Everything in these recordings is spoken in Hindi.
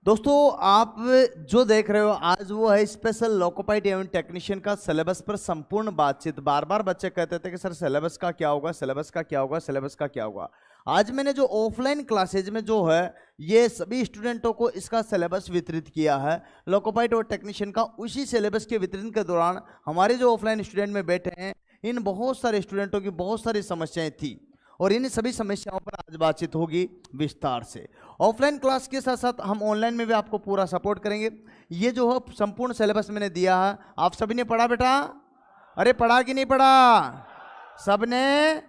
दोस्तों आप जो देख रहे हो आज वो है स्पेशल लोकोपाइट एवं टेक्नीशियन का सिलेबस पर संपूर्ण बातचीत। बार बार बच्चे कहते थे कि सर सिलेबस का क्या होगा, सिलेबस का क्या होगा, सिलेबस का क्या होगा। आज मैंने जो ऑफलाइन क्लासेज में जो है ये सभी स्टूडेंटों को इसका सिलेबस वितरित किया है लोकोपाइट और टेक्नीशियन का। उसी सिलेबस के वितरण के दौरान हमारे जो ऑफलाइन स्टूडेंट में बैठे हैं इन बहुत सारे स्टूडेंटों की बहुत सारी समस्याएं थी और इन सभी समस्याओं पर आज बातचीत होगी विस्तार से। ऑफलाइन क्लास के साथ साथ हम ऑनलाइन में भी आपको पूरा सपोर्ट करेंगे। ये जो है संपूर्ण सिलेबस मैंने दिया है, आप सभी ने पढ़ा बेटा? अरे पढ़ा कि नहीं पढ़ा सबने?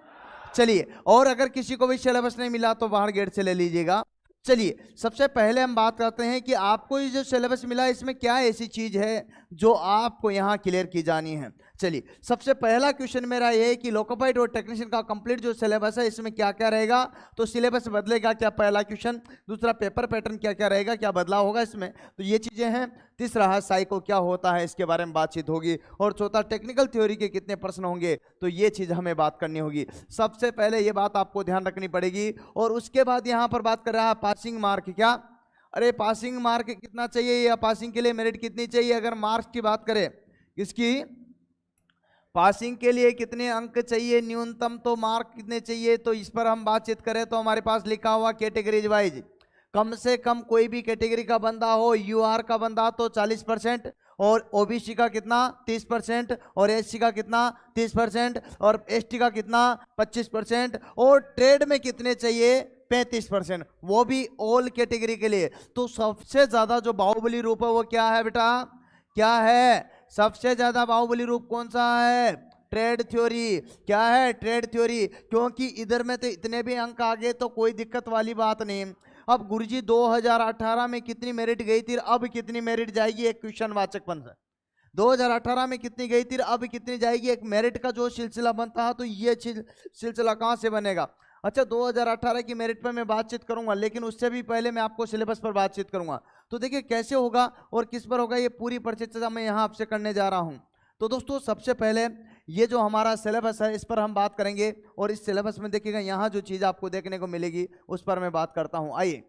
चलिए, और अगर किसी को भी सिलेबस नहीं मिला तो बाहर गेट से ले लीजिएगा। चलिए, सबसे पहले हम बात करते हैं कि आपको ये जो सिलेबस मिला है इसमें क्या ऐसी चीज है जो आपको यहाँ क्लियर की जानी है। चलिए, सबसे पहला क्वेश्चन मेरा ये है कि लोकोपाइट और टेक्नीशियन का कंप्लीट जो सिलेबस है इसमें क्या क्या रहेगा। तो सिलेबस बदलेगा क्या, पहला क्वेश्चन। दूसरा, पेपर पैटर्न क्या क्या रहेगा, क्या बदलाव होगा इसमें, तो ये चीजें हैं। तीसरा है साइको क्या होता है, इसके बारे में बातचीत होगी। और चौथा, टेक्निकल थ्योरी के कितने प्रश्न होंगे, तो ये चीज हमें बात करनी होगी। सबसे पहले ये बात आपको ध्यान रखनी पड़ेगी। और उसके बाद यहाँ पर बात कर रहा है पासिंग मार्क। क्या? अरे पासिंग मार्क कितना चाहिए या पासिंग के लिए मेरिट कितनी चाहिए। अगर मार्क्स की बात करें, इसकी पासिंग के लिए कितने अंक चाहिए न्यूनतम, तो मार्क कितने चाहिए, तो इस पर हम बातचीत करें तो हमारे पास लिखा हुआ कैटेगरीज वाइज कम से कम कोई भी कैटेगरी का बंदा हो, यूआर का बंदा तो 40%, और ओबीसी का कितना 30%, और एससी का कितना 30%, और एसटी का कितना 25%, और ट्रेड में कितने चाहिए 35%, वो भी ऑल कैटेगरी के लिए। तो सबसे ज्यादा जो बाहुबली रूप है वो क्या है बेटा, क्या है? सबसे ज्यादा बाहुबली रूप कौन सा है? Trade theory. क्या है? Trade theory. क्योंकि इधर में तो इतने भी अंक आ गए तो कोई दिक्कत वाली बात नहीं। अब गुरुजी 2018 में कितनी मेरिट गई थी, अब कितनी मेरिट जाएगी, एक क्वेश्चन वाचक बन है। 2018 में कितनी गई थी, अब कितनी जाएगी, एक मेरिट का जो सिलसिला बनता है तो ये सिलसिला कहां से बनेगा। अच्छा, 2018 की मेरिट पर मैं बातचीत करूंगा, लेकिन उससे भी पहले मैं आपको सिलेबस पर बातचीत करूंगा। तो देखिए कैसे होगा और किस पर होगा, ये पूरी परिचर्चा मैं यहाँ आपसे करने जा रहा हूँ। तो दोस्तों सबसे पहले ये जो हमारा सिलेबस है इस पर हम बात करेंगे, और इस सिलेबस में देखिएगा यहाँ जो चीज़ आपको देखने को मिलेगी उस पर मैं बात करता हूँ। आइए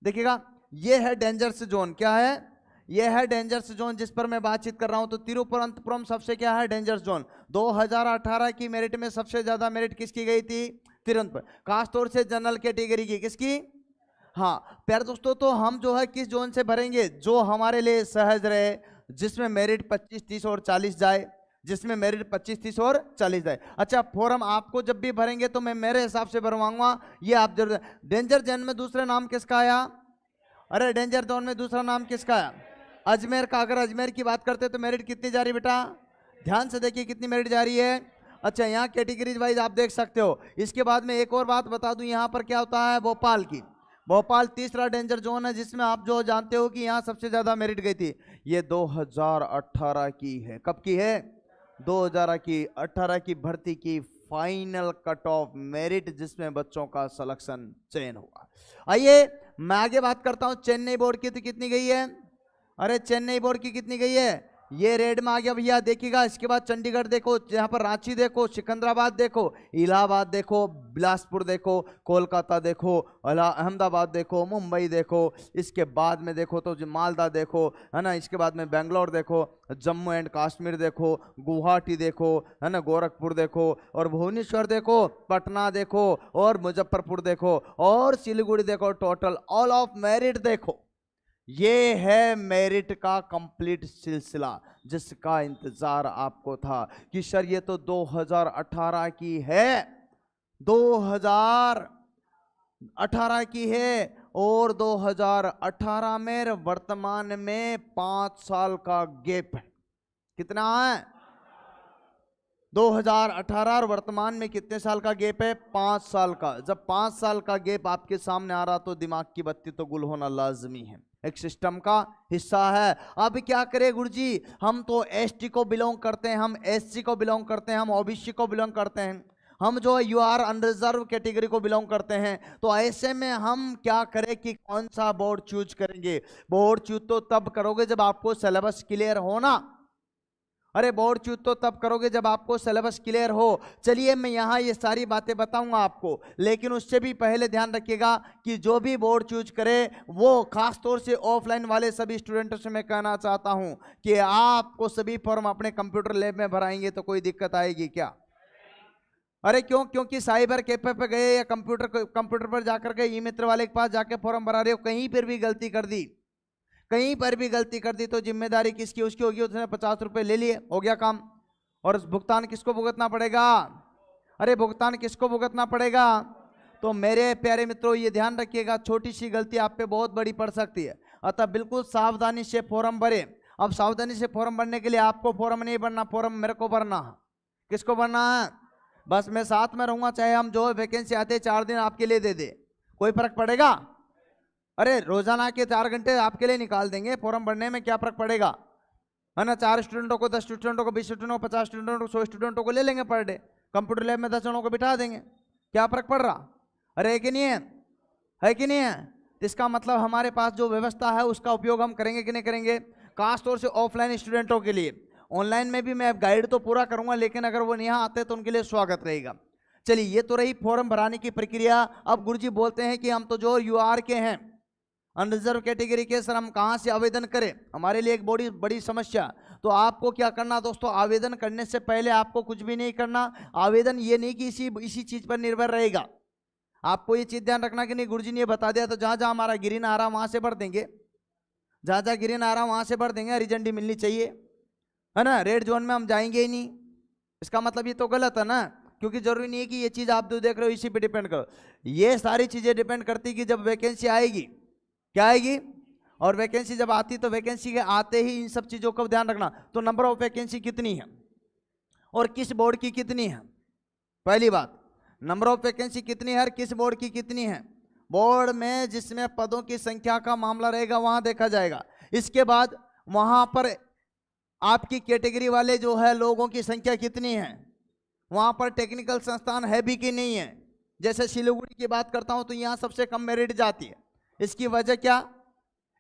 देखिएगा, ये है डेंजरस जोन। क्या है? ये है डेंजरस जोन जिस पर मैं बातचीत कर रहा हूं। तो तिरुवनंतपुरम सबसे क्या है, डेंजरस जोन। 2018 की मेरिट में सबसे ज्यादा मेरिट किसकी गई थी? तिरुवनंतपुरम, खासतौर से जनरल कैटेगरी की। किसकी? हाँ प्यारे दोस्तों, तो हम जो है किस जोन से भरेंगे जो हमारे लिए सहज रहे, जिसमें मेरिट 25, 30 और 40 जाए, जिसमें मेरिट 25, 30 और 40 जाए। अच्छा, फॉर्म आपको जब भी भरेंगे तो मैं मेरे हिसाब से भरवाऊंगा, ये आप जरूर। डेंजर जोन में दूसरा नाम किसका आया? अरे डेंजर जोन में दूसरा नाम किसका आया? अजमेर का। अगर अजमेर की बात करते तो मेरिट कितनी जा रही बेटा, ध्यान से देखिए कितनी मेरिट जा रही है। अच्छा, यहाँ कैटेगरीज वाइज आप देख सकते हो। इसके बाद में एक और बात बता दूं, यहाँ पर क्या होता है, भोपाल की। भोपाल तीसरा डेंजर जोन है जिसमें आप जो जानते हो कि यहाँ सबसे ज्यादा मेरिट गई थी। ये 2018 की है। कब की है? 2018 की भर्ती की फाइनल कट ऑफ मेरिट जिसमें बच्चों का सिलेक्शन चयन हुआ। आइए मैं आगे बात करता हूं। चेन्नई बोर्ड की तो कितनी गई है? अरे चेन्नई बोर्ड की कितनी गई है, ये रेड में आ गया भैया, देखिएगा। इसके बाद चंडीगढ़ देखो, यहाँ पर रांची देखो, सिकंदराबाद देखो, इलाहाबाद देखो, बिलासपुर देखो, कोलकाता देखो, अहमदाबाद देखो, मुंबई देखो। इसके बाद में देखो तो मालदा देखो, है ना। इसके बाद में बेंगलोर देखो, जम्मू एंड कश्मीर देखो, गुवाहाटी देखो, है ना, गोरखपुर देखो, और भुवनेश्वर देखो, पटना देखो, और मुजफ्फरपुर देखो, और सिलीगुड़ी देखो। टोटल ऑल ऑफ मेरिट देखो। ये है मेरिट का कंप्लीट सिलसिला जिसका इंतजार आपको था कि सर ये तो 2018 की है, 2018 की है, और 2018 में वर्तमान में 5 साल का गैप है। कितना है? 2018 और वर्तमान में कितने साल का गैप है? 5 साल का। जब 5 साल का गैप आपके सामने आ रहा तो दिमाग की बत्ती तो गुल होना लाजमी है, एक सिस्टम का हिस्सा है। अब क्या करें गुरुजी, हम तो एसटी को बिलोंग करते हैं, हम एससी को बिलोंग करते हैं, हम ओबीसी को बिलोंग करते हैं, हम जो है यूआर अनरिजर्व कैटेगरी को बिलोंग करते हैं। तो ऐसे में हम क्या करें कि कौन सा बोर्ड चूज करेंगे। बोर्ड चूज तो तब करोगे जब आपको सिलेबस क्लियर होना, अरे बोर्ड चूज तो तब करोगे जब आपको सिलेबस क्लियर हो। चलिए मैं यहाँ ये सारी बातें बताऊंगा आपको, लेकिन उससे भी पहले ध्यान रखिएगा कि जो भी बोर्ड चूज करे वो खास तौर से ऑफलाइन वाले सभी स्टूडेंटों से मैं कहना चाहता हूँ कि आपको सभी फॉर्म अपने कंप्यूटर लैब में भराएंगे तो कोई दिक्कत आएगी क्या? अरे क्यों? क्योंकि साइबर कैफे पे गए या कंप्यूटर पर जाकर के ई मित्र वाले के पास जाके फॉर्म भरा रहे हो, कहीं पर भी गलती कर दी, कहीं पर भी गलती कर दी तो जिम्मेदारी किसकी? उसकी होगी। उसने 50 रुपए ले लिए, हो गया काम। और भुगतान किसको भुगतना पड़ेगा? अरे भुगतान किसको भुगतना पड़ेगा? तो मेरे प्यारे मित्रों ये ध्यान रखिएगा, छोटी सी गलती आप पे बहुत बड़ी पड़ सकती है, अतः बिल्कुल सावधानी से फॉर्म भरे। अब सावधानी से फॉर्म भरने के लिए आपको फॉर्म नहीं भरना, फॉर्म मेरे को भरना है। किसको भरना है? बस मैं साथ में रहूंगा, चाहे हम जो वैकेंसी आते 4 दिन आपके लिए दे दे, कोई फर्क पड़ेगा? अरे रोजाना के 4 घंटे आपके लिए निकाल देंगे, फॉर्म भरने में क्या फर्क पड़ेगा, है ना? 4 स्टूडेंटों को, 10 स्टूडेंटों को, 20 स्टूडेंटों को, 50 स्टूडेंटों को, 100 स्टूडेंटों को ले लेंगे पर डे। कंप्यूटर लैब में 10 जनों को बिठा देंगे, क्या फर्क पड़ रहा? अरे है कि नहीं है? है कि नहीं है? इसका मतलब हमारे पास जो व्यवस्था है उसका उपयोग हम करेंगे कि नहीं करेंगे? खास तौर से ऑफलाइन स्टूडेंटों के लिए। ऑनलाइन में भी मैं गाइड तो पूरा करूंगा, लेकिन अगर वो यहाँ आते तो उनके लिए स्वागत रहेगा। चलिए ये तो रही फॉर्म भराने की प्रक्रिया। अब गुरुजी बोलते हैं कि हम तो जो यूआर के हैं, अनरिजर्व कैटेगरी के, सर हम कहाँ से आवेदन करें? हमारे लिए एक बड़ी बड़ी समस्या। तो आपको क्या करना दोस्तों, आवेदन करने से पहले आपको कुछ भी नहीं करना। आवेदन ये नहीं कि इसी चीज पर निर्भर रहेगा। आपको ये चीज ध्यान रखना कि नहीं गुरुजी ने ये बता दिया तो जहां जहां हमारा ग्रीन आ रहा वहां से भर देंगे, जहां जहां ग्रीन आ रहा वहां से भर देंगे। हरी झंडी मिलनी चाहिए, है ना? रेड जोन में हम जाएंगे ही नहीं। इसका मतलब ये तो गलत है ना, क्योंकि जरूरी नहीं है कि ये चीज आप जो देख रहे हो इसी पे डिपेंड करो। ये सारी चीजें डिपेंड करती कि जब वैकेंसी आएगी, क्या आएगी? और वैकेंसी जब आती तो वैकेंसी के आते ही इन सब चीजों का ध्यान रखना। तो नंबर ऑफ वैकेंसी कितनी है और किस बोर्ड की कितनी है? पहली बात, नंबर ऑफ वैकेंसी कितनी है और किस बोर्ड की कितनी है? बोर्ड में जिसमें पदों की संख्या का मामला रहेगा वहां देखा जाएगा। इसके बाद वहां पर आपकी कैटेगरी वाले जो है लोगों की संख्या कितनी है, वहां पर टेक्निकल संस्थान है भी कि नहीं है। जैसे सिलीगुड़ी की बात करता हूं तो यहां सबसे कम मेरिट जाती है। इसकी वजह क्या?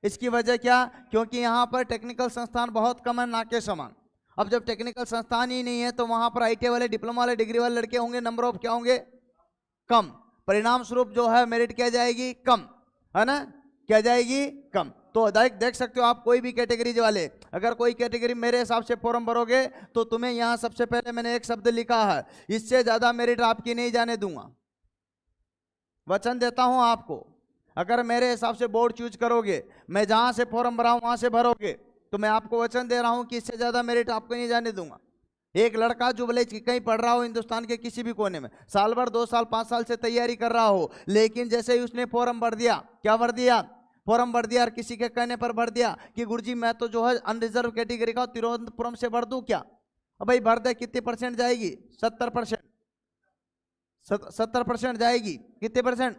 इसकी वजह क्या? क्योंकि यहां पर टेक्निकल संस्थान बहुत कम है, ना के समान। अब जब टेक्निकल संस्थान ही नहीं है तो वहां पर आईटीआई वाले, डिप्लोमा वाले, डिग्री वाले लड़के होंगे, नंबर ऑफ क्या होंगे? कम। परिणाम स्वरूप जो है मेरिट क्या जाएगी? कम, है ना? क्या जाएगी? कम। तो देख सकते हो आप, कोई भी कैटेगरी वाले, अगर कोई कैटेगरी मेरे हिसाब से फॉर्म भरोगे तो तुम्हें यहां सबसे पहले मैंने एक शब्द लिखा है, इससे ज्यादा मेरिट आपकी नहीं जाने दूंगा। वचन देता हूं आपको, अगर मेरे हिसाब से बोर्ड चूज करोगे, मैं जहां से फॉर्म भरा हूं वहां से भरोगे, तो मैं आपको वचन दे रहा हूं कि इससे ज्यादा मेरिट आपको नहीं जाने दूंगा। एक लड़का जो भले कहीं पढ़ रहा हो हिंदुस्तान के किसी भी कोने में, साल भर, 2 साल, 5 साल से तैयारी कर रहा हो, लेकिन जैसे ही उसने फॉर्म भर दिया, क्या भर दिया? फॉर्म भर दिया और किसी के कहने पर भर दिया कि गुरुजी मैं तो जो है अनरिजर्व कैटेगरी का, तिरुवनंतपुरम से भर दूं क्या? अब भाई भर दे, कितने परसेंट जाएगी? 70%। 70% जाएगी। कितने परसेंट?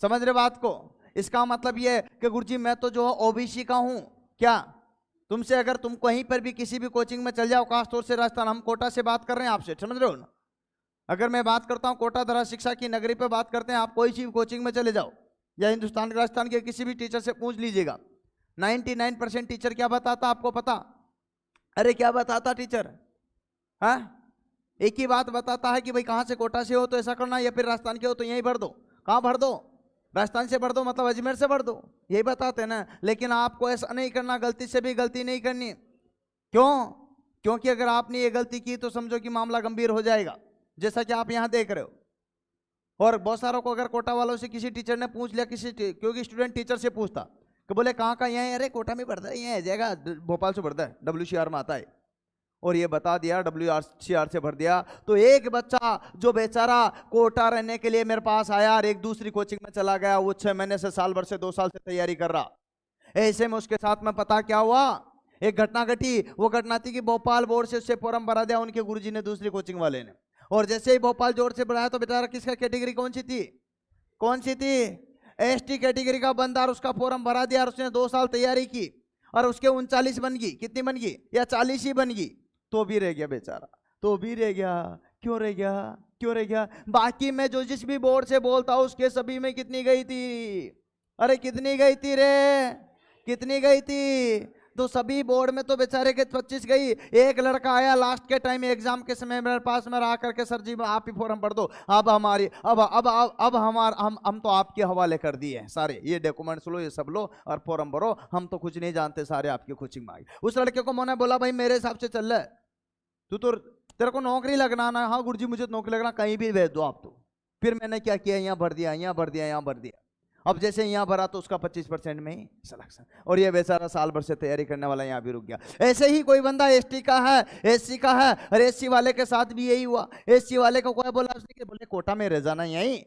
समझ रहे बात को? इसका मतलब ये है कि गुरुजी मैं तो जो है ओबीसी का हूं, क्या? तुमसे अगर तुम कहीं पर भी किसी भी कोचिंग में चल जाओ, खासतौर से राजस्थान, हम कोटा से बात कर रहे हैं आपसे, समझ रहे हो ना? अगर मैं बात करता हूं कोटा धरा शिक्षा की नगरी पे बात करते हैं, आप कोई सी कोचिंग में चले जाओ या हिंदुस्तान राजस्थान के किसी भी टीचर से पूछ लीजिएगा, 99% टीचर क्या बताता आपको पता? अरे क्या बताता टीचर? हाँ, एक ही बात बताता है कि भाई कहाँ से, कोटा से हो तो ऐसा करना, या फिर राजस्थान के हो तो यहीं भर दो। कहाँ भर दो? राजस्थान से भर दो, मतलब अजमेर से भर दो, यही बताते हैं ना। लेकिन आपको ऐसा नहीं करना, गलती से भी गलती नहीं करनी। क्यों? क्योंकि अगर आपने ये गलती की तो समझो कि मामला गंभीर हो जाएगा, जैसा कि आप यहाँ देख रहे हो। और बहुत सारों को अगर कोटा वालों से किसी टीचर ने पूछ लिया, क्योंकि स्टूडेंट टीचर से पूछता कि बोले कहाँ का? यहाँ? अरे कोटा में पढ़ता है, यहाँ जाएगा, भोपाल से पढ़ता है, WCR में आता है, और ये बता दिया WCR से भर दिया। तो एक बच्चा जो बेचारा कोटा रहने के लिए मेरे पास आया और एक दूसरी कोचिंग में चला गया, वो 6 महीने से, साल भर से, 2 साल से तैयारी कर रहा, ऐसे में उसके साथ में पता क्या हुआ? एक घटना घटी। वो घटना थी कि भोपाल बोर्ड से उससे फॉर्म भरा दिया उनके गुरुजी ने, दूसरी कोचिंग वाले ने, और जैसे ही भोपाल जोड़ से बढ़ाया तो बेचारा किसका कैटेगरी कौन सी थी? कौन सी थी? ST कैटेगरी का बंदा, और उसका फॉर्म भरा दिया और उसने 2 साल तैयारी की और उसके 39 बन गई। कितनी बन गई? या 40 ही बन गई। तो भी रह गया बेचारा, तो भी रह गया। क्यों रह गया? क्यों रह गया? बाकी मैं जो जिस भी बोर्ड से बोलता हूं उसके सभी में कितनी गई थी? अरे कितनी गई थी रे? कितनी गई थी? तो सभी बोर्ड में तो बेचारे के 25 गई। एक लड़का आया लास्ट के टाइम एग्जाम के समय मेरे पास में रहा करके, सर जी आप ही फॉर्म भर दो, अब हमारी अब हमारा हम तो आपके हवाले कर दिए सारे, ये डॉक्यूमेंट्स लो, ये सब लो और फॉर्म भरो, हम तो कुछ नहीं जानते, सारे आपकी कोचिंग में आ गए। उस लड़के को मैंने बोला भाई मेरे हिसाब से चल रहा है, तू तो तेरे को नौकरी लगना ना, हाँ गुरुजी मुझे नौकरी लगना, कहीं भी भेज दो आप तो। फिर मैंने क्या किया, यहाँ भर दिया, यहाँ भर दिया, यहाँ भर दिया। अब जैसे यहाँ भरा तो उसका 25% में ही सिलेक्शन, और ये बेचारा साल भर से तैयारी करने वाला यहाँ भी रुक गया। ऐसे ही कोई बंदा एसटी का है, एससी का है, और एससी वाले के साथ भी यही हुआ। एससी वाले को कोई बोला उसने कि बोले कोटा में रह जाना, यहीं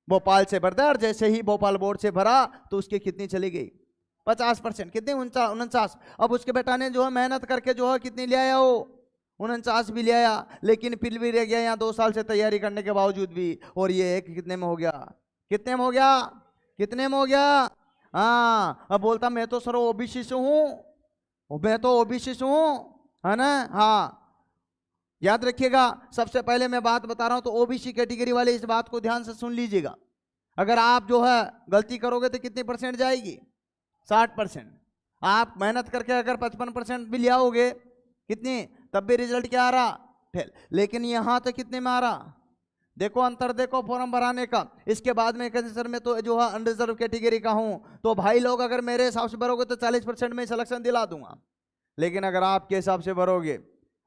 भोपाल से भरता है, और जैसे ही भोपाल बोर्ड से भरा तो उसकी कितनी चली गई, 50%, कितनी 49। अब उसके बेटा ने जो है मेहनत करके जो है कितनी ले आया, वो 49 भी ले आया, लेकिन फिर भी रह गया यहाँ 2 साल से तैयारी करने के बावजूद भी। और ये एक कितने में हो गया, कितने में हो गया, कितने में हो गया, हाँ। अब बोलता मैं तो सर ओबीसी से हूँ, मैं तो ओबीसी से हूँ, है ना। हाँ याद रखिएगा, सबसे पहले मैं बात बता रहा हूँ तो ओबीसी कैटेगरी वाले इस बात को ध्यान से सुन लीजिएगा। अगर आप जो है गलती करोगे तो कितनी % जाएगी, 60%। आप मेहनत करके अगर 55% भी ले आओगे कितनी, तब भी रिजल्ट क्या आ रहा, फेल। लेकिन यहाँ तो कितने में आ रहा, देखो अंतर देखो फॉर्म भराने का। इसके बाद में कहते सर मैं तो जो है अनरिजर्व कैटेगरी का हूँ, तो भाई लोग अगर मेरे हिसाब से भरोगे तो 40% में सिलेक्शन दिला दूंगा। लेकिन अगर आपके हिसाब से भरोगे,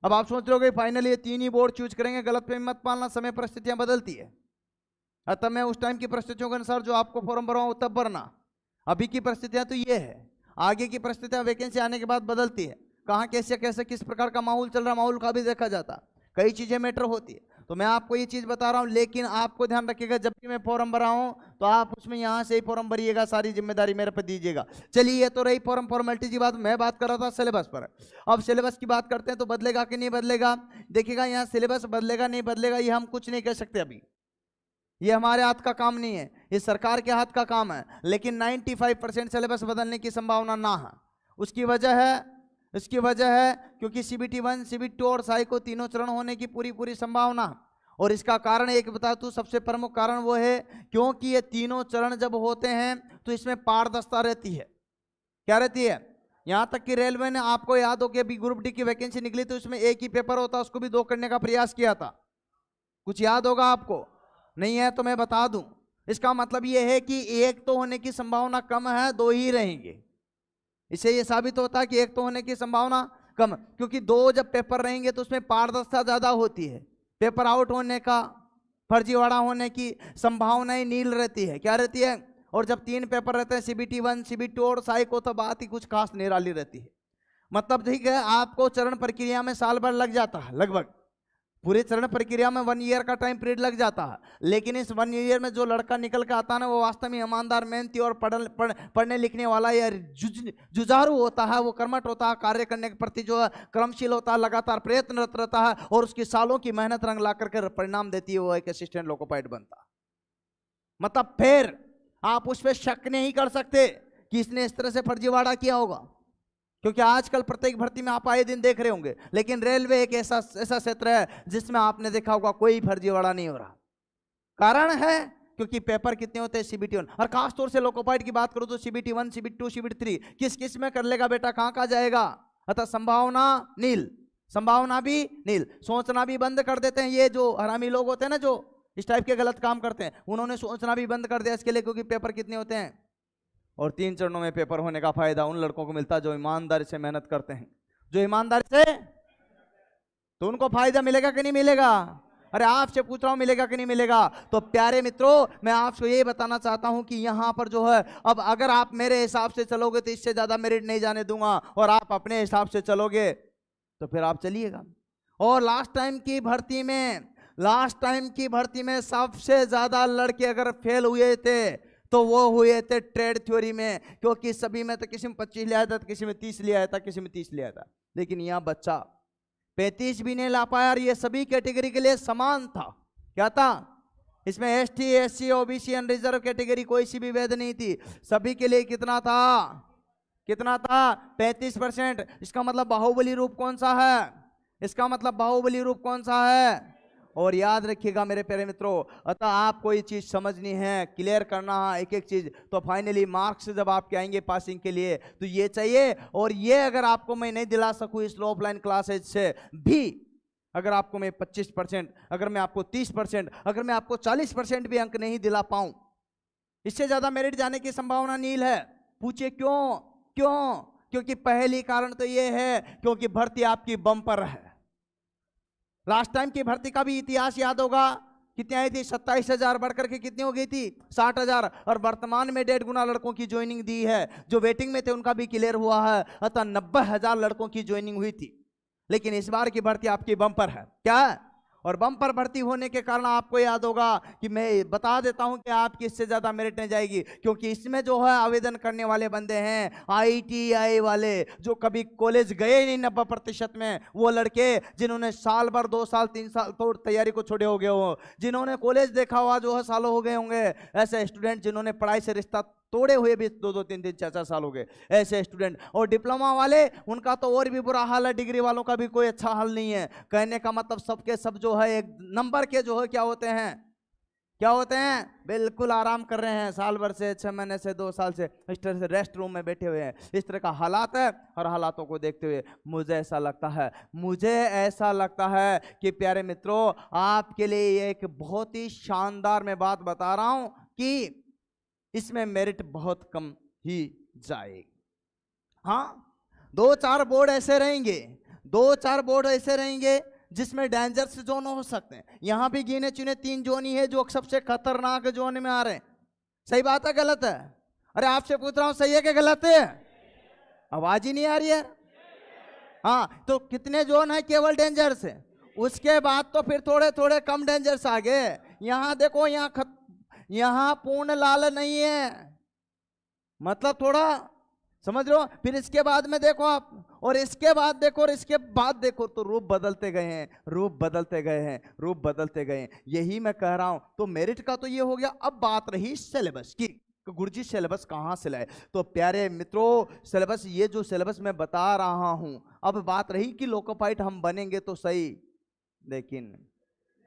अब आप सोच रहे हो फाइनली ये 3 ही बोर्ड चूज करेंगे, गलत पे मत पालना, समय परिस्थितियां बदलती है। तब मैं उस टाइम की परिस्थितियों के अनुसार जो आपको फॉर्म भरवाऊं तब भरना। अभी की परिस्थितियां तो ये है, आगे की परिस्थितियां वैकेंसी आने के बाद बदलती है, कहाँ कैसे कैसे किस प्रकार का माहौल चल रहा, माहौल का भी देखा जाता, कई चीजें मैटर होती है। तो मैं आपको ये चीज बता रहा हूं, लेकिन आपको ध्यान रखिएगा जब भी मैं फॉर्म भरा हूं तो आप उसमें यहां से ही फॉर्म भरिएगा, सारी जिम्मेदारी मेरे पे दीजिएगा। चलिए ये तो रही फॉर्म फॉर्मेलिटी की बात, मैं बात कर रहा था सिलेबस पर। अब सिलेबस की बात करते हैं तो बदलेगा कि नहीं बदलेगा। देखिएगा यहाँ सिलेबस बदलेगा नहीं बदलेगा ये हम कुछ नहीं कह सकते अभी, ये हमारे हाथ का काम नहीं है, ये सरकार के हाथ का काम है। लेकिन 95% सिलेबस बदलने की संभावना ना है। उसकी वजह है क्योंकि CBT 1, CBT 2 और साइको तीनों चरण होने की पूरी संभावना। और इसका कारण एक बता दूं, सबसे प्रमुख कारण वो है क्योंकि ये तीनों चरण जब होते हैं तो इसमें पारदर्शिता रहती है। क्या रहती है, यहां तक कि रेलवे ने, आपको याद हो कि अभी ग्रुप डी की वैकेंसी निकली तो उसमें एक ही पेपर होता, उसको भी 2 करने का प्रयास किया था, कुछ याद होगा आपको, नहीं है तो मैं बता दूं। इसका मतलब यह है कि एक तो होने की संभावना कम है, 2 ही रहेंगे। इससे ये साबित होता है कि एक तो होने की संभावना कम, क्योंकि 2 जब पेपर रहेंगे तो उसमें पारदर्शिता ज्यादा होती है, पेपर आउट होने का, फर्जीवाड़ा होने की संभावनाएं नील रहती है। क्या रहती है, और जब 3 पेपर रहते हैं CBT 1, CBT 2 और साइको, तो बात ही कुछ खास निराली रहती है। मतलब ठीक है, आपको चरण प्रक्रिया में साल भर लग जाता है, लगभग पूरी चरण प्रक्रिया में 1 ईयर का टाइम पीरियड लग जाता है। लेकिन इस 1 ईयर में जो लड़का निकल के आता है ना, वो वास्तव में ईमानदार, मेहनती और पढ़ने लिखने वाला या जुझारू होता है, वो कर्मठ होता है, कार्य करने के प्रति जो है क्रमशील होता है, लगातार प्रयत्नरत रहता है, और उसकी सालों की मेहनत रंग ला करके परिणाम देती है, वो एक असिस्टेंट लोको पायलट बनता। मतलब फिर आप उस पर शक नहीं कर सकते कि इसने इस तरह से फर्जीवाड़ा किया होगा, क्योंकि आजकल प्रत्येक भर्ती में आप आए दिन देख रहे होंगे। लेकिन रेलवे एक ऐसा क्षेत्र है जिसमें आपने देखा होगा कोई फर्जीवाड़ा नहीं हो रहा। कारण है क्योंकि पेपर कितने होते हैं, CBT 1, और खासतौर से लोको पायलट की बात करूं तो CBT 1, CBT 2, CBT 3 किस किस में कर लेगा बेटा, कहां जाएगा। अतः संभावना नील, संभावना भी नील। सोचना भी बंद कर देते हैं ये जो हरामी लोग होते हैं ना, जो इस टाइप के गलत काम करते हैं, उन्होंने सोचना भी बंद कर दिया इसके लिए, क्योंकि पेपर कितने होते हैं, और 3 चरणों में पेपर होने का फायदा उन लड़कों को मिलता है जो ईमानदारी से मेहनत करते हैं, जो ईमानदारी से, तो उनको फायदा मिलेगा कि नहीं मिलेगा। अरे आपसे पूछ रहा हूं मिलेगा कि नहीं मिलेगा। तो प्यारे मित्रों, मैं आपको ये बताना चाहता हूं कि यहां पर जो है, अब अगर आप मेरे हिसाब से चलोगे तो इससे ज्यादा मेरिट नहीं जाने दूंगा, और आप अपने हिसाब से चलोगे तो फिर आप चलिएगा। और लास्ट टाइम की भर्ती में सबसे ज्यादा लड़के अगर फेल हुए थे तो वो हुए थे ट्रेड थ्योरी में, क्योंकि सभी में तो किसी में 25 लिया था, किसी में 30 लिया था, किसी में 30 लिया था, लेकिन यहां बच्चा 35 भी नहीं ला पाया, और ये सभी कैटेगरी के लिए समान था। क्या था इसमें, ST, SC, OBC, unreserve category कोई सी भी वैध नहीं थी, सभी के लिए कितना था, 35%। इसका मतलब बाहुबली रूप कौन सा है, और याद रखिएगा मेरे प्यारे मित्रों, अतः आपको ये चीज समझनी है, क्लियर करना है एक एक चीज। तो फाइनली मार्क्स जब आपके आएंगे पासिंग के लिए तो ये चाहिए, और ये अगर आपको मैं नहीं दिला सकूं इस ऑफलाइन क्लासेज से भी, अगर आपको मैं 25%, अगर मैं आपको 30%, अगर मैं आपको 40% भी अंक नहीं दिला पाऊं, इससे ज्यादा मेरिट जाने की संभावना नील है। पूछिए क्यों? क्यों? क्योंकि पहली कारण तो ये है क्योंकि भर्ती आपकी बम्पर है। लास्ट टाइम की भर्ती का भी इतिहास याद होगा, कितनी आई थी? 27,000 बढ़कर के कितनी हो गई थी? 60,000। और वर्तमान में 1.5 गुना लड़कों की ज्वाइनिंग दी है, जो वेटिंग में थे उनका भी क्लियर हुआ है, अतः 90,000 लड़कों की ज्वाइनिंग हुई थी। लेकिन इस बार की भर्ती आपकी बम्पर है। क्या? और बम्पर भर्ती होने के कारण आपको याद होगा कि मैं बता देता हूं कि आपकी इससे ज्यादा मेरिट नहीं जाएगी, क्योंकि इसमें जो है आवेदन करने वाले बंदे हैं ITI वाले, जो कभी कॉलेज गए नहीं 90% में, वो लड़के जिन्होंने साल भर 2 साल 3 साल तो तैयारी को छोड़े हो गए हो, जिन्होंने कॉलेज देखा हुआ जो है सालों हो गए होंगे, ऐसे स्टूडेंट जिन्होंने पढ़ाई से रिश्ता तोड़े हुए भी 2-2 3-3 4-4 साल हो गए, ऐसे स्टूडेंट। और डिप्लोमा वाले, उनका तो और भी बुरा हाल है, डिग्री वालों का भी कोई अच्छा हाल नहीं है। कहने का मतलब सबके सब जो है एक नंबर के जो है क्या होते हैं, क्या होते हैं? बिल्कुल आराम कर रहे हैं, साल भर से 6 महीने से 2 साल से इस तरह से रेस्ट रूम में बैठे हुए हैं। इस तरह का हालात है, और हालातों को देखते हुए मुझे ऐसा लगता है कि प्यारे मित्रों, आपके लिए एक बहुत ही शानदार मैं बात बता रहा हूं कि इसमें मेरिट बहुत कम ही जाएगी। हाँ, 2-4 बोर्ड ऐसे रहेंगे जिसमें डेंजरस जोन हो सकते हैं। यहां भी गिने चुने 3 जोन ही है जो सबसे खतरनाक जोन में आ रहे हैं। सही बात है गलत है? अरे आपसे पूछ रहा हूं, सही है कि गलत है? आवाज ही नहीं आ रही है। हाँ, तो कितने जोन है केवल डेंजर से? उसके बाद तो फिर थोड़े थोड़े कम डेंजर्स आ गए। यहां देखो, यहां पूर्ण लाल नहीं है, मतलब थोड़ा समझ लो। फिर इसके बाद में देखो आप, और इसके बाद देखो, और इसके बाद देखो, तो रूप बदलते गए हैं। यही मैं कह रहा हूं। तो मेरिट का तो ये हो गया। अब बात रही सिलेबस की, गुरुजी सिलेबस कहां से लाए? तो प्यारे मित्रों, सिलेबस, ये जो सिलेबस मैं बता रहा हूं, अब बात रही कि लोकोपाइट हम बनेंगे तो सही, लेकिन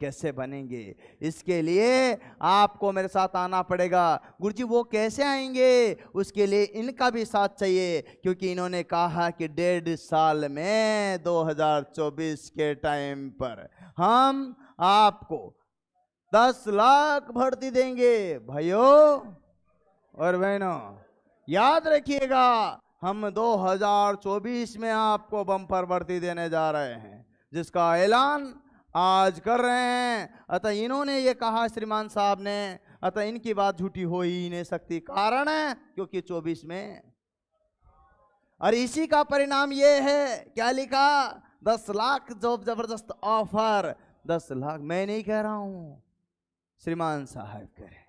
कैसे बनेंगे? इसके लिए आपको मेरे साथ आना पड़ेगा। गुरुजी वो कैसे आएंगे? उसके लिए इनका भी साथ चाहिए, क्योंकि इन्होंने कहा कि 1.5 साल में 2024 के टाइम पर हम आपको 10 लाख भर्ती देंगे। भाइयों और बहनों, याद रखिएगा, हम 2024 में आपको बम्पर भर्ती देने जा रहे हैं, जिसका ऐलान आज कर रहे हैं। अतः इन्होंने ये कहा, श्रीमान साहब ने, अतः इनकी बात झूठी हो ही नहीं सकती। कारण है क्योंकि 24 में, और इसी का परिणाम ये है, क्या लिखा? 10 लाख जॉब जबरदस्त ऑफर। 10 लाख मैं नहीं कह रहा हूं, श्रीमान साहब कह रहे हैं,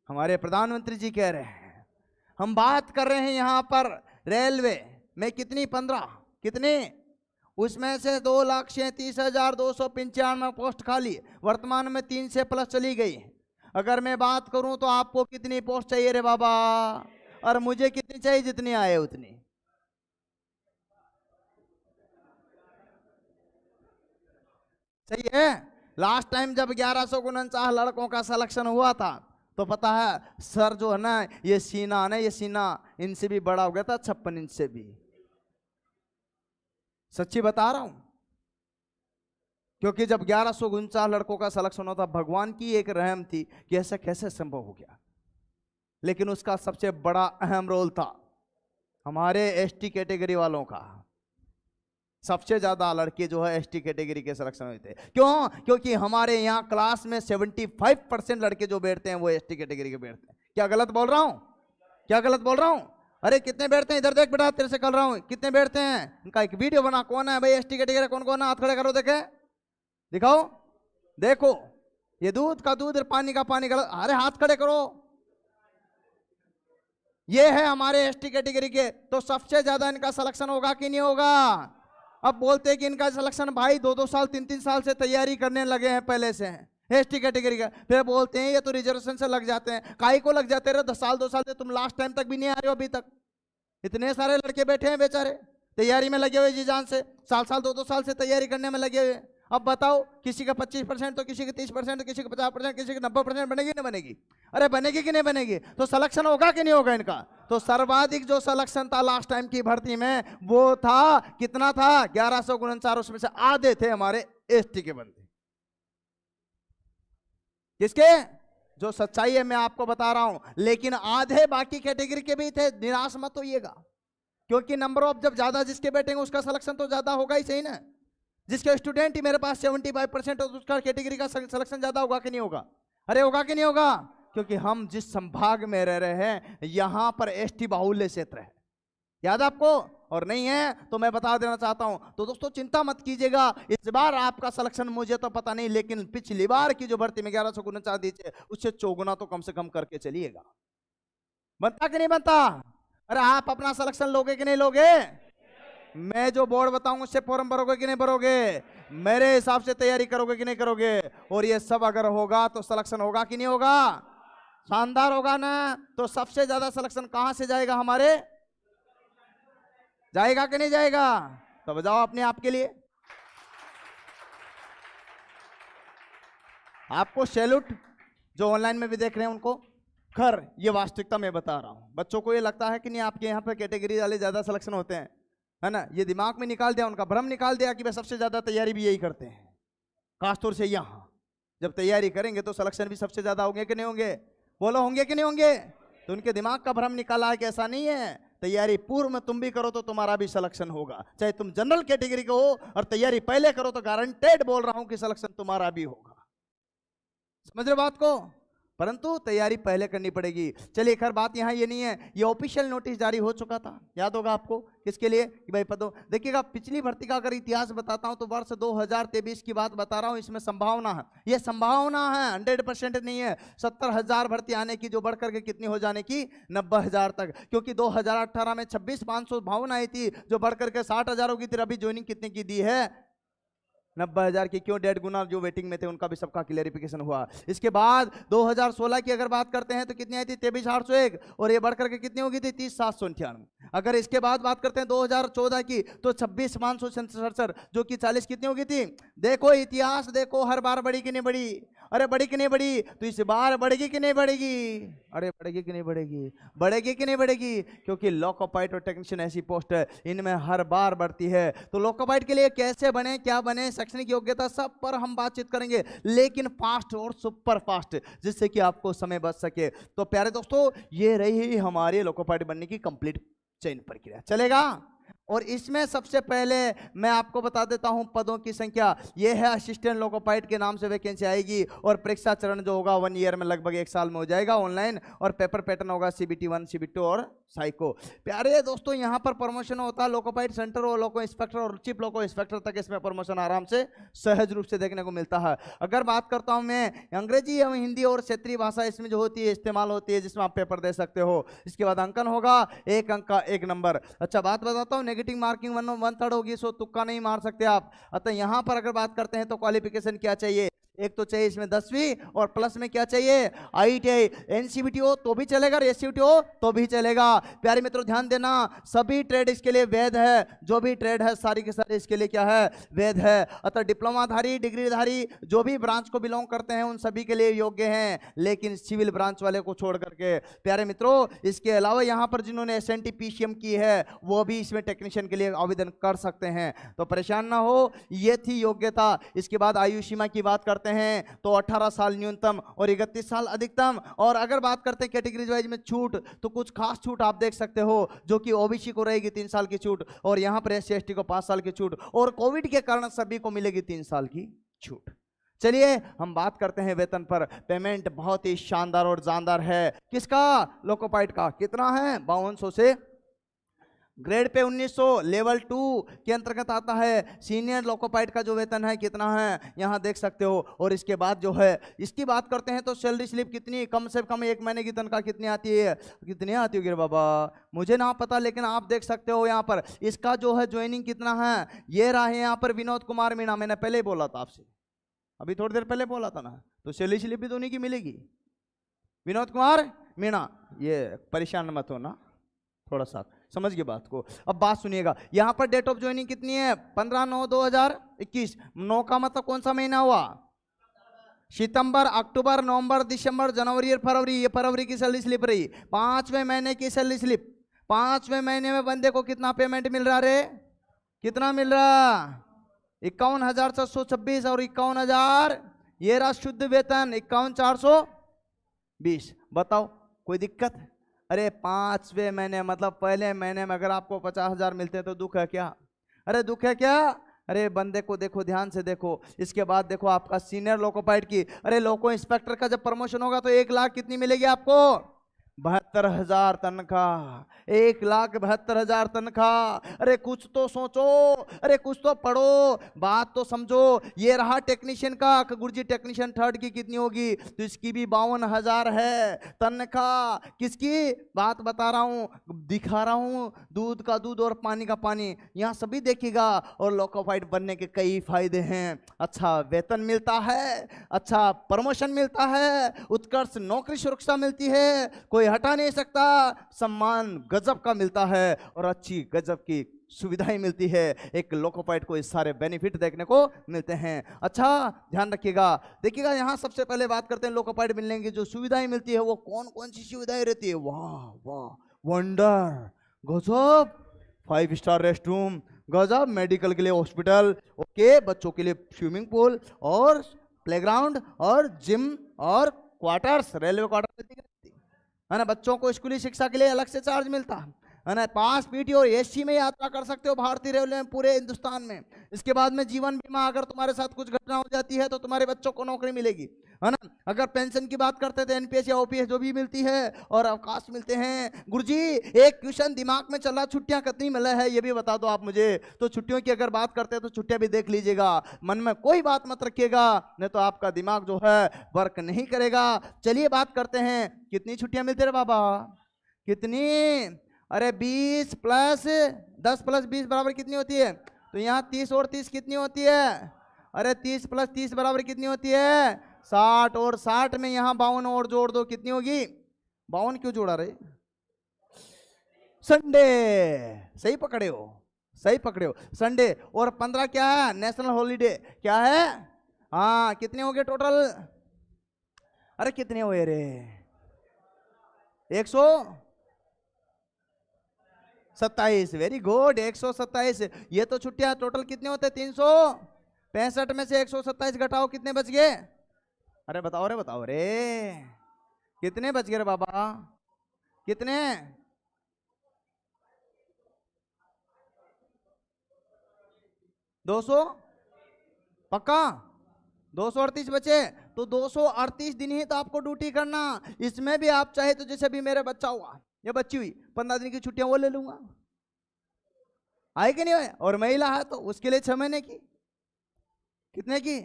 हमारे प्रधानमंत्री जी कह रहे हैं। हम बात कर रहे हैं यहां पर रेलवे में कितनी 15 कितनी, उसमें से 2,37,295 पोस्ट खाली, वर्तमान में 3 से प्लस चली गई। अगर मैं बात करूं तो आपको कितनी पोस्ट चाहिए रे बाबा? और मुझे कितनी चाहिए? जितनी आए उतनी। सही है? लास्ट टाइम जब 1149 लड़कों का सिलेक्शन हुआ था, तो पता है सर जो है ना, ये सीना इनसे भी बड़ा हो गया था, 56 इंच से भी। सच्ची बता रहा हूं, क्योंकि जब 1149 लड़कों का सिलेक्शन होता, भगवान की एक रहम थी कि ऐसा कैसे संभव हो गया। लेकिन उसका सबसे बड़ा अहम रोल था हमारे ST कैटेगरी वालों का। सबसे ज्यादा लड़के जो है ST कैटेगरी के सिलेक्शन हुए थे। क्यों? क्योंकि हमारे यहाँ क्लास में 75% लड़के जो बैठते हैं वो ST कैटेगरी के बैठते हैं। क्या गलत बोल रहा हूं? अरे कितने बैठते हैं? इधर देख बेटा, तेरे से कह रहा हूं, कितने बैठते हैं? इनका एक वीडियो बना। कौन है भाई ST कैटेगरी? कौन कौन है? हाथ खड़े करो, देखे, दिखाओ, देखो, ये दूध का दूध, पानी का पानी। अरे हाथ खड़े करो। ये है हमारे ST कैटेगरी के। तो सबसे ज्यादा इनका सिलेक्शन होगा कि नहीं होगा? अब बोलते हैं कि इनका सिलेक्शन भाई 2-2 साल 3-3 साल से तैयारी करने लगे हैं पहले से हैं ST कैटेगरी का। फिर बोलते हैं ये तो रिजर्वेशन से लग जाते हैं। काहे को लग जाते रहे? 10 साल 2 साल से तुम लास्ट टाइम तक भी नहीं आ रहे हो अभी तक। इतने सारे लड़के बैठे हैं बेचारे, तैयारी में लगे हुए जी जान से, साल 2-2 साल से तैयारी करने में लगे हुए। अब बताओ, किसी का 25% तो किसी का 30% तो किसी का 50%, किसी का 90%, बनेगी नहीं बनेगी? अरे बनेगी कि नहीं बनेगी? तो सिलेक्शन होगा कि नहीं होगा इनका? तो सर्वाधिक जो सिलेक्शन था लास्ट टाइम की भर्ती में वो था, कितना था? 1149। उसमें से आधे थे हमारे एसटी के बंदे। किसके? जो सच्चाई है मैं आपको बता रहा हूं, लेकिन आधे बाकी कैटेगरी के भी थे। निराश मत होइएगा, क्योंकि नंबर ऑफ जब ज्यादा जिसके बैठेंगे उसका सिलेक्शन तो ज्यादा होगा ही, सही ना? जिसके स्टूडेंट ही मेरे पास 75% तो उसका कैटेगरी का सिलेक्शन ज्यादा होगा कि नहीं होगा? अरे होगा कि नहीं होगा? क्योंकि हम जिस संभाग में रह रहे हैं यहां पर एसटी बाहुल्य क्षेत्र है, याद आपको? और नहीं है तो मैं बता देना चाहता हूं। तो दोस्तों चिंता मत कीजिएगा, इस बार आपका सिलेक्शन मुझे तो पता नहीं, लेकिन पिछली बार की जो भर्ती में 1149 दी थी उससे चौगुना तो कम से कम करके चलिएगा। बनता कि नहीं बनता? अरे आप अपना सिलेक्शन लोगे कि नहीं लोगे? मैं जो बोर्ड बताऊंगा उससे फॉर्म भरोगे कि नहीं भरोगे? मेरे हिसाब से तैयारी करोगे कि नहीं करोगे? और ये सब अगर होगा तो सिलेक्शन होगा कि नहीं होगा? शानदार होगा ना? तो सबसे ज्यादा सिलेक्शन कहां से जाएगा हमारे? जाएगा कि नहीं जाएगा? तो बजाओ अपने आप के लिए आपको सैल्यूट। जो ऑनलाइन में भी देख रहे हैं उनको खैर, ये वास्तविकता मैं बता रहा हूं। बच्चों को ये लगता है कि नहीं आपके यहाँ पे कैटेगरी वाले ज्यादा सिलेक्शन होते हैं, है ना? ये दिमाग में निकाल दिया, उनका भ्रम निकाल दिया कि वे सबसे ज्यादा तैयारी भी यही करते हैं। खासतौर से यहाँ जब तैयारी करेंगे तो सिलेक्शन भी सबसे ज्यादा होंगे कि नहीं होंगे? बोलो होंगे कि नहीं होंगे? तो उनके दिमाग का भ्रम निकाला है कि ऐसा नहीं है, तैयारी पूर्व में तुम भी करो तो तुम्हारा भी सिलेक्शन होगा। चाहे तुम जनरल कैटेगरी को हो और तैयारी पहले करो तो गारंटेड बोल रहा हूं कि सिलेक्शन तुम्हारा भी होगा। समझ रहे बात को? परंतु तैयारी पहले करनी पड़ेगी। चलिए खैर बात यहाँ ये नहीं है, ये ऑफिशियल नोटिस जारी हो चुका था, याद होगा आपको? किसके लिए? कि भाई पदों, देखिएगा पिछली भर्ती का अगर इतिहास बताता हूं तो वर्ष 2023 की बात बता रहा हूं। इसमें संभावना है, ये संभावना है, 100% नहीं है। 70,000 भर्ती आने की, जो बढ़कर के कितनी हो जाने की? 90,000 तक। क्योंकि 2018 में 26,500 भावना आई थी जो बढ़कर के 60,000 होगी थी। अभी ज्वाइनिंग कितने की दी है? 90,000 की। क्यों? 1.5 गुना जो वेटिंग में थे उनका भी सबका क्लियरिफिकेशन हुआ। इसके बाद 2016 की अगर बात करते हैं तो कितनी आई थी? 23,801, और ये बढ़कर के कितनी होगी थी? 30,798। अगर इसके बाद बात करते हैं 2014 की तो 26,567, जो कि 40 कितनी होगी थी? देखो इतिहास देखो, हर बार बढ़ी कि नहीं बढ़ी? अरे बढ़ी कि नहीं बढ़ी? तो इस बार बढ़ेगी कि नहीं बढ़ेगी? अरे बढ़ेगी कि नहीं बढ़ेगी? बढ़ेगी कि नहीं बढ़ेगी? क्योंकि लॉकोपाइट और टेक्नीशियन ऐसी पोस्ट है इनमें हर बार बढ़ती है। तो लॉकोपाइट के लिए कैसे बने, क्या बने, शैक्षणिक योग्यता, सब पर हम बातचीत करेंगे, लेकिन फास्ट और सुपर फास्ट, जिससे कि आपको समय बच सके। तो प्यारे दोस्तों ये रही हमारी लॉकोपाइट बनने की कंप्लीट चयन प्रक्रिया। चलेगा? और इसमें सबसे पहले मैं आपको बता देता हूं पदों की संख्या। यह है असिस्टेंट लोकोपाइट के नाम से वैकेंसी आएगी, और परीक्षा चरण जो होगा 1 ईयर में, लगभग 1 साल में हो जाएगा ऑनलाइन, और पेपर पैटर्न होगा CBT 1, CBT 2 और साइको। प्यारे दोस्तों यहाँ पर प्रमोशन होता है लोकोपाइट सेंटर और लोको इंस्पेक्टर और चीफ लोको इंस्पेक्टर तक, इसमें प्रमोशन आराम से सहज रूप से देखने को मिलता है। अगर बात करता हूँ मैं अंग्रेजी एवं हिंदी और क्षेत्रीय भाषा इसमें जो होती है इस्तेमाल होती है, जिसमें आप पेपर दे सकते हो। इसके बाद अंकन होगा, 1 अंक का 1 नंबर। अच्छा बात बताता हूँ, नेगेटिव मार्किंग 1/3 होगी, सो तुक्का नहीं मार सकते आप। अतः यहाँ पर अगर बात करते हैं तो क्वालिफिकेशन क्या चाहिए? एक तो चाहिए इसमें 10वीं, और प्लस में क्या चाहिए? ITI। NCVT हो तो भी चलेगा, SCVT हो तो भी चलेगा। प्यारे मित्रों ध्यान देना, सभी ट्रेड इसके लिए वैध है। जो भी ट्रेड है सारी के सारी इसके लिए क्या है? वैध है। अतः डिप्लोमाधारी, डिग्रीधारी जो भी ब्रांच को बिलोंग करते हैं उन सभी के लिए योग्य हैं, लेकिन सिविल ब्रांच वाले को छोड़ करके। प्यारे मित्रों इसके अलावा यहाँ पर जिन्होंने SNT PCM की है वो भी इसमें टेक्नीशियन के लिए आवेदन कर सकते हैं, तो परेशान ना हो। ये थी योग्यता। इसके बाद आयु सीमा की बात करते हैं तो 18 साल न्यूनतम और 31 साल अधिकतम। और अगर बात करते हैं कैटेगरीज वाइज में छूट, तो कुछ खास छूट आप देख सकते हो, जो कि OBC को रहेगी 3 साल की छूट, और यहाँ पर SC ST को 5 साल की छूट, और कोविड के कारण सभी को मिलेगी 3 साल की छूट। चलिए हम बात करते हैं वेतन पर। पेमेंट बहुत ही शानदार और जानदार है। किसका? लोकोपाइट का। कितना है? 5200 से ग्रेड पे 1900, लेवल 2 के अंतर्गत आता है। सीनियर लोकोपाइट का जो वेतन है कितना है यहाँ देख सकते हो। और इसके बाद जो है इसकी बात करते हैं तो सैलरी स्लिप कितनी, कम से कम 1 महीने की तनख्वाह कितनी आती है? कितनी आती होगी बाबा? मुझे ना पता, लेकिन आप देख सकते हो यहाँ पर इसका जो है ज्वाइनिंग कितना है। ये रहा है यहाँ पर विनोद कुमार मीणा, मैंने पहले ही बोला था आपसे, अभी थोड़ी देर पहले बोला था ना। तो सैलरी स्लिप भी तो उन्हीं की मिलेगी, विनोद कुमार मीणा। ये परेशान मत होना, थोड़ा सा समझ गए बात को। अब बात सुनिएगा, यहां पर डेट ऑफ ज्वाइनिंग कितनी है? 15/9/2000 2021। 9 का मतलब कौन सा महीना हुआ? सितंबर, अक्टूबर, नवंबर, दिसंबर, जनवरी और फरवरी। ये फरवरी की सैलरी स्लिप रही। 5वें महीने की सैलरी स्लिप। 5वें महीने में बंदे को कितना पेमेंट मिल रहा रे? कितना मिल रहा? 51,726 और 51,000। ये रहा शुद्ध वेतन 51,420। बताओ कोई दिक्कत? अरे 5वें महीने मतलब पहले महीने में अगर आपको 50,000 मिलते हैं तो दुख है क्या? अरे दुख है क्या? अरे बंदे को देखो, ध्यान से देखो। इसके बाद देखो आपका सीनियर लोको पाइलट की, अरे लोको इंस्पेक्टर का जब प्रमोशन होगा तो 1 लाख कितनी मिलेगी आपको? 72,000 तनख्वाह। 1,72,000 तनख्वाह। अरे कुछ तो सोचो, अरे कुछ तो पढ़ो, बात तो समझो। ये रहा टेक्नीशियन का। गुरुजी टेक्नीशियन 3rd की कितनी होगी? तो इसकी भी 52,000 है तनख्वाह। किसकी बात बता रहा हूं, दिखा रहा हूं। दूध का दूध और पानी का पानी, यहां सभी देखिएगा। और लोको पाइलट बनने के कई फायदे हैं। अच्छा वेतन मिलता है, अच्छा प्रमोशन मिलता है, उत्कर्ष नौकरी सुरक्षा मिलती है, कोई हटा नहीं सकता, सम्मान गजब का मिलता है और अच्छी गजब की सुविधाएं मिलती है। एक लोको पाइलट को इस सारे बेनिफिट देखने को मिलते हैं। अच्छा ध्यान रखिएगा, देखिएगा यहां सबसे पहले बात करते हैं लोको पाइलट मिलने की जो सुविधाएं मिलती है वो कौन कौन सी सुविधाएं रहती है। वाह वाह, वंडर, गजब। 5 स्टार रेस्ट रूम, गजब। मेडिकल के लिए हॉस्पिटल, ओके। बच्चों के लिए स्विमिंग पूल और प्लेग्राउंड और जिम और क्वार्टर्स, रेलवे क्वार्टर है ना। बच्चों को स्कूली शिक्षा के लिए अलग से चार्ज मिलता है ना। पास पीटी और एसी में यात्रा कर सकते हो भारतीय रेलवे में पूरे हिंदुस्तान में। इसके बाद में जीवन बीमा, अगर तुम्हारे साथ कुछ घटना हो जाती है तो तुम्हारे बच्चों को नौकरी मिलेगी, है ना। अगर पेंशन की बात करते थे एनपीएस या ओपीएस जो भी मिलती है और अवकाश मिलते हैं। गुरुजी एक क्वेश्चन दिमाग में चला, छुट्टियां कितनी मिले है ये भी बता दो आप मुझे। तो छुट्टियों की अगर बात करते हैं तो छुट्टियां भी देख लीजिएगा, मन में कोई बात मत रखिएगा, नहीं तो आपका दिमाग जो है वर्क नहीं करेगा। चलिए बात करते हैं, कितनी छुट्टियां मिलती है बाबा? कितनी? अरे 20 प्लस 10 प्लस 20 बराबर कितनी होती है? तो यहाँ 30 और 30 कितनी होती है? अरे 30 प्लस 30 बराबर कितनी होती है? 60। और 60 में यहाँ 52 और जोड़ दो, कितनी होगी? 52 क्यों जोड़ा रहे? संडे। सही पकड़े हो, सही पकड़े हो, संडे। और 15 क्या है? National holiday. क्या है? हाँ, कितने हो गए टोटल? अरे कितने हुए रे? 127। Very good, 127। ये तो छुट्टियां टोटल कितने होते हैं? 365 में से 127 घटाओ, कितने बच गए? अरे बताओ रे, बताओ रे, कितने बच गए रे बाबा? कितने? 200 पक्का? 238 बचे। तो 238 दिन ही तो आपको ड्यूटी करना। इसमें भी आप चाहे तो जैसे भी मेरा बच्चा हुआ या बच्ची हुई 15 दिन की छुट्टियां वो ले लूंगा, आए कि नहीं आए। और महिला है तो उसके लिए 6 महीने की। कितने की?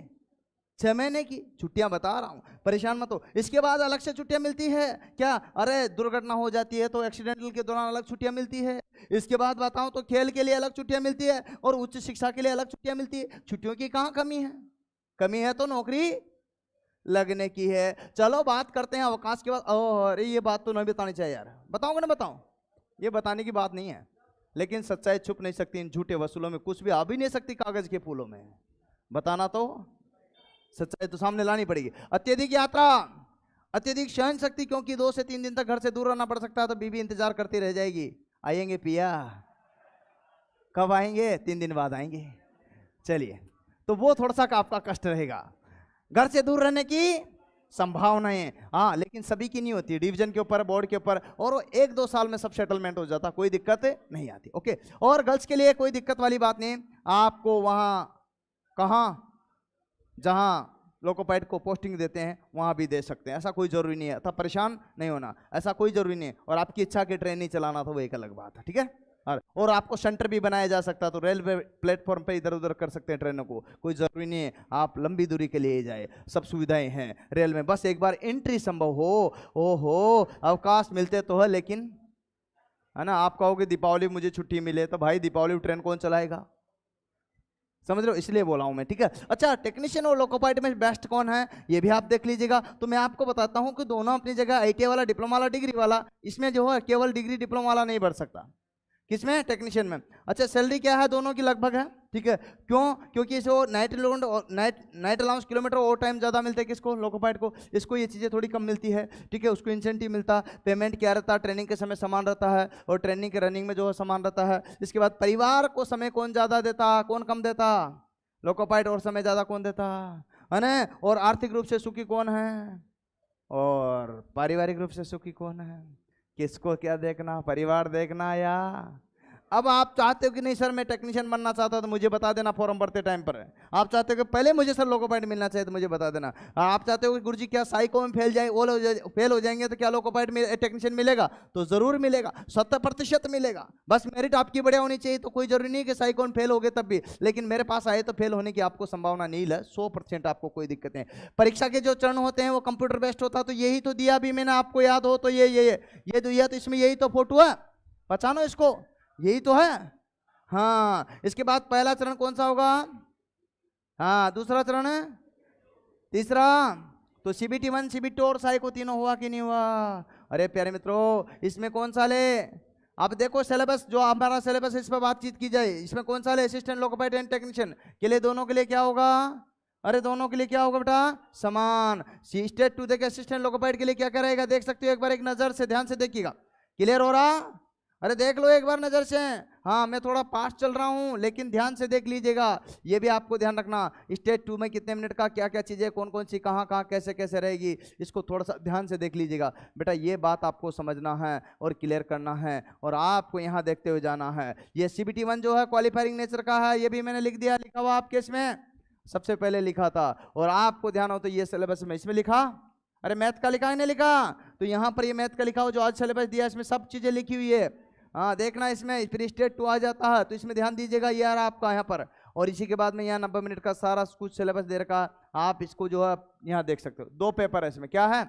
6 महीने की छुट्टियां बता रहा हूं, परेशान मत हो। इसके बाद अलग से छुट्टियां मिलती है क्या? अरे दुर्घटना हो जाती है तो एक्सीडेंटल के दौरान अलग छुट्टियां मिलती है। इसके बाद बताऊं तो खेल के लिए अलग छुट्टियां मिलती है और उच्च शिक्षा के लिए अलग छुट्टियां मिलती है। छुट्टियों की कहां कमी है? कमी है तो नौकरी लगने की है। चलो बात करते हैं अवकाश के बाद। अरे ये बात तो नहीं बतानी चाहिए यार, बताऊंगा ना, बताऊं, ये बताने की बात नहीं है, लेकिन सच्चाई छुप नहीं सकती इन झूठे वसूलों में, कुछ भी आ भी नहीं सकती कागज के फूलों में। बताना तो, सच्चाई तो सामने लानी पड़ेगी। अत्यधिक यात्रा, अत्यधिक सहन शक्ति, क्योंकि 2 से 3 दिन तक घर से दूर रहना पड़ सकता है तो बीबी इंतजार करती रह जाएगी। आएंगे पिया? कब आएंगे? 3 दिन बाद आएंगे। चलिए, तो वो थोड़ा सा आपका कष्ट रहेगा, घर से दूर रहने की संभावनाएं। हाँ, लेकिन सभी की नहीं होती, डिवीजन के ऊपर, बोर्ड के ऊपर, और 1-2 साल में सब सेटलमेंट हो जाता, कोई दिक्कत नहीं आती। ओके। और गर्ल्स के लिए कोई दिक्कत वाली बात नहीं, आपको वहां कहां जहां लोको पाइलट को पोस्टिंग देते हैं वहां भी दे सकते हैं, ऐसा कोई जरूरी नहीं है। तब परेशान नहीं होना, ऐसा कोई जरूरी नहीं है। और आपकी इच्छा की ट्रेन नहीं चलाना तो वो एक अलग बात है, ठीक है। और आपको सेंटर भी बनाया जा सकता है तो रेलवे प्लेटफॉर्म पे इधर उधर कर सकते हैं ट्रेनों को, कोई जरूरी नहीं है आप लंबी दूरी के लिए जाए, सब सुविधाएं हैं रेल में। बस एक बार एंट्री संभव हो। ओहो, अवकाश मिलते तो है, लेकिन है ना, आप कहोगे दीपावली मुझे छुट्टी मिले, तो भाई दीपावली ट्रेन कौन चलाएगा? समझ रहे हो, इसलिए बोला हूं मैं, ठीक है। अच्छा, टेक्नीशियन और लोको पाइलट में बेस्ट कौन है ये भी आप देख लीजिएगा। तो मैं आपको बताता हूं कि दोनों अपनी जगह, आईटीआई वाला, डिप्लोमा वाला, डिग्री वाला, इसमें जो है केवल डिग्री डिप्लोमा वाला नहीं बढ़ सकता, किसमें? टेक्नीशियन में। अच्छा, सैलरी क्या है दोनों की लगभग है, ठीक है। क्यों? क्योंकि इसको नाइट अलाउंस किलोमीटर और टाइम ज़्यादा मिलते हैं किसको? लोको पाइलट को। इसको ये चीज़ें थोड़ी कम मिलती है, ठीक है। उसको इंसेंटिव मिलता, पेमेंट क्या रहता है, ट्रेनिंग के समय समान रहता है, और ट्रेनिंग के रनिंग में जो है समान रहता है। इसके बाद परिवार को समय कौन ज़्यादा देता, कौन कम देता? Loco pilot. और समय ज़्यादा कौन देता है ना? और आर्थिक रूप से सुखी कौन है, और पारिवारिक रूप से सुखी कौन है? किसको क्या देखना, परिवार देखना या? अब आप चाहते हो कि नहीं सर मैं टेक्नीशियन बनना चाहता हूं, तो मुझे बता देना फॉर्म भरते टाइम पर। आप चाहते हो कि पहले मुझे सर लोको पाइलट मिलना चाहिए, तो मुझे बता देना। आप चाहते हो कि गुरुजी क्या साइको में फेल जाए, वो फेल हो जाएंगे, तो क्या लोको पाइलट टेक्नीशियन मिलेगा? तो जरूर मिलेगा, 70% मिलेगा। बस मेरिट आपकी बढ़िया होनी चाहिए, तो कोई जरूरी नहीं कि साइको में फेल हो गए तब भी। लेकिन मेरे पास आए तो फेल होने की आपको संभावना नहीं है, 100% आपको कोई दिक्कत नहीं। परीक्षा के जो चरण होते हैं वो कंप्यूटर बेस्ड होता है, तो यही तो दिया भी मैंने, आपको याद हो तो ये दिया, तो इसमें यही तो फोटो है, पहचानो इसको, यही तो है। हाँ, इसके बाद पहला चरण कौन सा होगा? हाँ, दूसरा चरण है, तीसरा तो CBT 1, CBT 2 और साइको तीनों हुआ कि नहीं हुआ? अरे प्यारे मित्रों, इसमें कौन सा ले? अब देखो सिलेबस, जो हमारा सिलेबस है इस पर बातचीत की जाए, इसमें कौन सा ले? Assistant loco pilot and technician के लिए दोनों के लिए क्या होगा? अरे दोनों के लिए क्या होगा बेटा? समान। स्टेट 2 देखे असिस्टेंट लोको पाइलट के लिए क्या करेगा, देख सकते हो एक बार, एक नजर से ध्यान से देखिएगा। क्लियर हो रहा? अरे देख लो एक बार नजर से। हाँ, मैं थोड़ा पास चल रहा हूँ, लेकिन ध्यान से देख लीजिएगा। ये भी आपको ध्यान रखना, स्टेज 2 में कितने मिनट का क्या क्या चीजें, कौन कौन सी कहाँ कहाँ कैसे कैसे रहेगी, इसको थोड़ा सा ध्यान से देख लीजिएगा बेटा। ये बात आपको समझना है और क्लियर करना है, और आपको यहाँ देखते हुए जाना है। ये CBT 1 जो है क्वालिफाइंग नेचर का है, ये भी मैंने लिख दिया, लिखा हुआ आपके इसमें सबसे पहले लिखा था। और आपको ध्यान हो तो ये सिलेबस में इसमें लिखा, अरे मैथ का लिखा है, नहीं लिखा? तो यहाँ पर ये मैथ का लिखा हो, जो आज सिलेबस दिया इसमें सब चीजें लिखी हुई है। हाँ देखना, इसमें फिर स्टेट 2 आ जाता है, तो इसमें ध्यान दीजिएगा ये यार आपका यहाँ पर। और इसी के बाद में यहाँ 90 मिनट का सारा कुछ सिलेबस दे रखा, आप इसको जो है यहाँ देख सकते हो। 2 पेपर है इसमें, क्या है?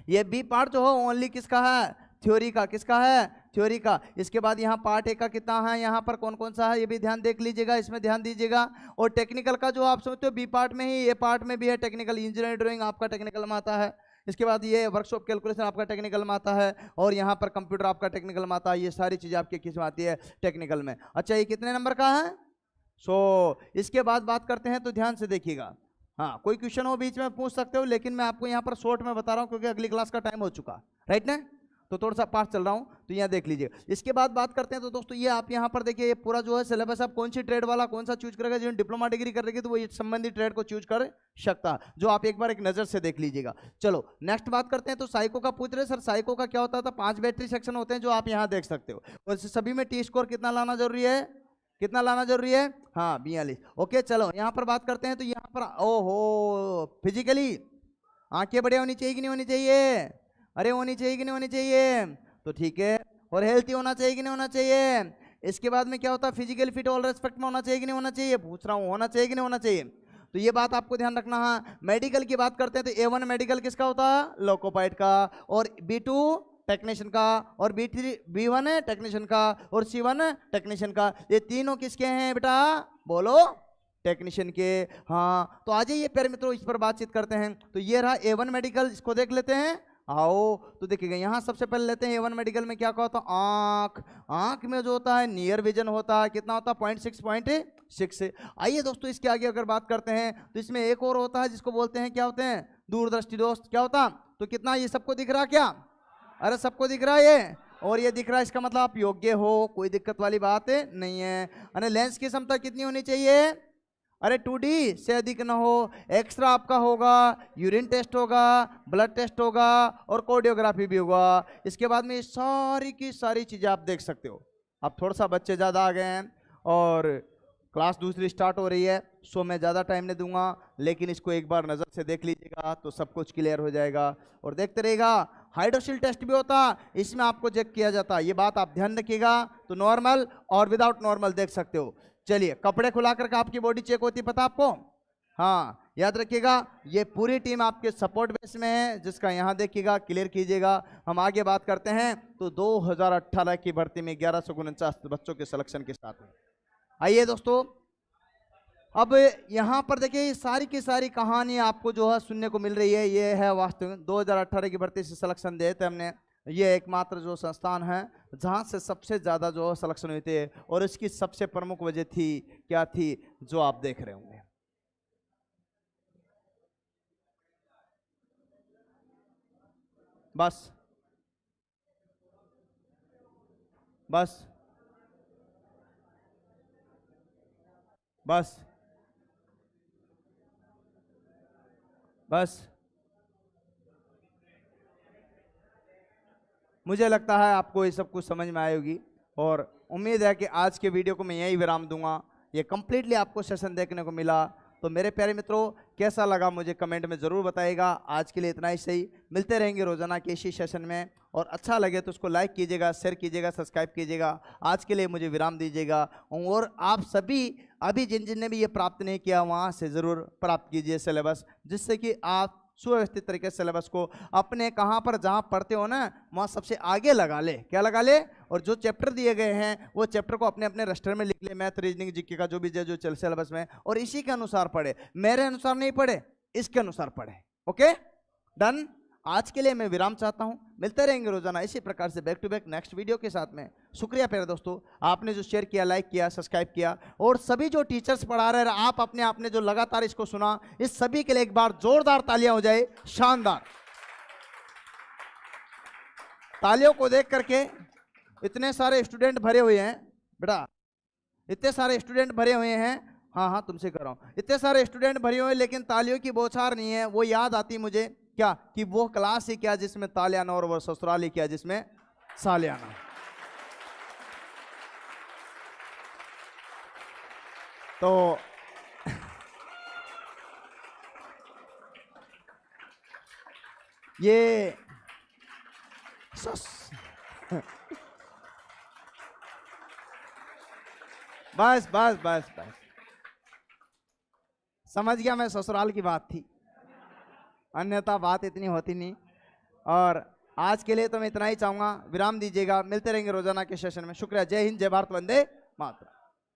ये बी पार्ट जो है ओनली किसका है? थ्योरी का। किसका है? थ्योरी का। इसके बाद यहाँ पार्ट ए का कितना है, यहाँ पर कौन कौन सा है, ये भी ध्यान देख लीजिएगा, इसमें ध्यान दीजिएगा। और टेक्निकल का जो आप समझते हो बी पार्ट में ही, ये पार्ट में भी है टेक्निकल। इंजीनियरिंग ड्राइंग आपका टेक्निकल में आता है। इसके बाद ये वर्कशॉप कैलकुलेशन आपका टेक्निकल में आता है, और यहाँ पर कंप्यूटर आपका टेक्निकल में आता है। ये सारी चीज़ें आपकी किस में आती है? टेक्निकल में। अच्छा, ये कितने नंबर का है? 100। इसके बाद बात करते हैं, तो ध्यान से देखिएगा। हाँ, कोई क्वेश्चन हो बीच में पूछ सकते हो, लेकिन मैं आपको यहाँ पर शॉर्ट में बता रहा हूँ, क्योंकि अगली क्लास का टाइम हो चुका, राइट ना? तो थोड़ा सा पास चल रहा हूँ, तो यहाँ देख लीजिए। इसके बाद बात करते हैं, तो दोस्तों ये आप यहाँ पर देखिए, ये पूरा जो है सिलेबस, आप कौन सी ट्रेड वाला कौन सा चूज करेगा, जिन्होंने डिप्लोमा डिग्री कर रखी तो वो ये संबंधित ट्रेड को चूज कर सकता, जो आप एक बार एक नजर से देख लीजिएगा। चलो नेक्स्ट बात करते हैं। तो साइको का पूछ रहे सर, साइको का क्या होता था? 5 बैटरी सेक्शन होते हैं, जो आप यहाँ देख सकते हो। और सभी में टी स्कोर कितना लाना जरूरी है? कितना लाना जरूरी है? हाँ, 42। ओके, चलो यहाँ पर बात करते हैं। तो यहाँ पर ओहो, फिजिकली आंखें बढ़िया होनी चाहिए कि नहीं होनी चाहिए? अरे होनी चाहिए कि नहीं होनी चाहिए? तो ठीक है। और हेल्थी होना चाहिए कि नहीं होना चाहिए? इसके बाद में क्या होता है? फिजिकल फिट ऑल रेस्पेक्ट में होना चाहिए कि नहीं होना चाहिए? पूछ रहा हूँ, होना चाहिए कि नहीं होना चाहिए? तो ये बात आपको ध्यान रखना है। मेडिकल की बात करते हैं, तो A1 मेडिकल किसका होता है? लोको पाइलट का। और B2 टेक्नीशियन का, और B1 है टेक्नीशियन का, और C1 टेक्नीशियन का। ये तीनों किसके हैं बेटा? बोलो, टेक्नीशियन के। हाँ, तो आ जाइए प्यारे मित्रों, इस पर बातचीत करते हैं। तो ये रहा A1 मेडिकल, इसको देख लेते हैं। आओ, तो देखिएगा यहाँ सबसे पहले लेते हैं A1 मेडिकल में क्या होता है? आंख। आंख में जो होता है नियर विजन होता है, कितना होता है? 0.6 आइए दोस्तों, इसके आगे अगर बात करते हैं, तो इसमें एक और होता है जिसको बोलते हैं, क्या होते हैं? दूरदृष्टि दोस्त। क्या होता? तो कितना, ये सबको दिख रहा क्या? अरे सबको दिख रहा है ये, और ये दिख रहा है, इसका मतलब आप योग्य हो, कोई दिक्कत वाली बात नहीं है। अरे लेंस की क्षमता कितनी होनी चाहिए? अरे 2D से अधिक ना हो। एक्सरा आपका होगा, यूरिन टेस्ट होगा, ब्लड टेस्ट होगा, और कोर्डियोग्राफी भी होगा। इसके बाद में सारी की सारी चीजें आप देख सकते हो। अब थोड़ा सा बच्चे ज़्यादा आ गए हैं, और क्लास दूसरी स्टार्ट हो रही है, सो मैं ज़्यादा टाइम नहीं दूंगा, लेकिन इसको एक बार नज़र से देख लीजिएगा तो सब कुछ क्लियर हो जाएगा। और देखते रहेगा, हाइड्रोसिल टेस्ट भी होता, इसमें आपको चेक किया जाता, ये बात आप ध्यान रखिएगा। तो नॉर्मल और विदाउट नॉर्मल देख सकते हो। चलिए, कपड़े खुला करके आपकी बॉडी चेक होती, पता आपको? हाँ, याद रखिएगा, ये पूरी टीम आपके सपोर्ट बेस में है, जिसका यहाँ देखिएगा, क्लियर कीजिएगा। हम आगे बात करते हैं। तो 2018 की भर्ती में 1149 बच्चों के सिलेक्शन के साथ में, आइए दोस्तों, अब यहाँ पर देखिए, ये सारी की सारी कहानी आपको जो है सुनने को मिल रही है। ये है वास्तविक 2018 की भर्ती से सिलेक्शन दिए थे हमने। ये एकमात्र जो संस्थान है जहां से सबसे ज्यादा जो सिलेक्शन हुई थी, और इसकी सबसे प्रमुख वजह थी क्या थी, जो आप देख रहे होंगे। बस बस बस बस मुझे लगता है आपको ये सब कुछ समझ में आएगी, और उम्मीद है कि आज के वीडियो को मैं यही विराम दूंगा। ये कंप्लीटली आपको सेशन देखने को मिला, तो मेरे प्यारे मित्रों कैसा लगा मुझे कमेंट में ज़रूर बताइएगा। आज के लिए इतना ही सही, मिलते रहेंगे रोजाना के इसी सेशन में, और अच्छा लगे तो उसको लाइक कीजिएगा, शेयर कीजिएगा, सब्सक्राइब कीजिएगा। आज के लिए मुझे विराम दीजिएगा, और आप सभी अभी जिन जिन ने भी ये प्राप्त नहीं किया वहाँ से ज़रूर प्राप्त कीजिए सिलेबस, जिससे कि आप सुव्यवस्थित तरीके से सिलेबस को अपने कहाँ पर जहाँ पढ़ते हो ना वहाँ सबसे आगे लगा ले। क्या लगा ले? और जो चैप्टर दिए गए हैं वो चैप्टर को अपने अपने रजिस्टर में लिख ले, मैथ, रीजनिंग, जीके का जो भी जो चल सिलेबस में, और इसी के अनुसार पढ़े, मेरे अनुसार नहीं पढ़े, इसके अनुसार पढ़े। Okay done. आज के लिए मैं विराम चाहता हूं, मिलते रहेंगे रोजाना इसी प्रकार से back to back next video के साथ में। शुक्रिया प्यारे दोस्तों, आपने जो शेयर किया, लाइक किया, सब्सक्राइब किया, और सभी जो टीचर्स पढ़ा रहे हैं, आप अपने आपने जो लगातार इसको सुना, इस सभी के लिए एक बार जोरदार तालियां हो जाए, शानदार तालियों को देख करके। इतने सारे स्टूडेंट भरे हुए हैं बेटा, इतने सारे स्टूडेंट भरे हुए हैं। हाँ हाँ तुमसे कर रहा हूं, इतने सारे स्टूडेंट भरे हुए हैं, लेकिन तालियों की बौछार नहीं है। वो याद आती मुझे क्या कि वो क्लास ही क्या जिसमें तालियाना, और वो ससुराल ही क्या जिसमें सालियाना। तो ये बस बस बस बस समझ गया मैं, ससुराल की बात थी, अन्यथा बात इतनी होती नहीं। और आज के लिए तो मैं इतना ही चाहूंगा, विराम दीजिएगा, मिलते रहेंगे रोजाना के सेशन में। शुक्रिया, जय हिंद, जय भारत, वंदे मातरम।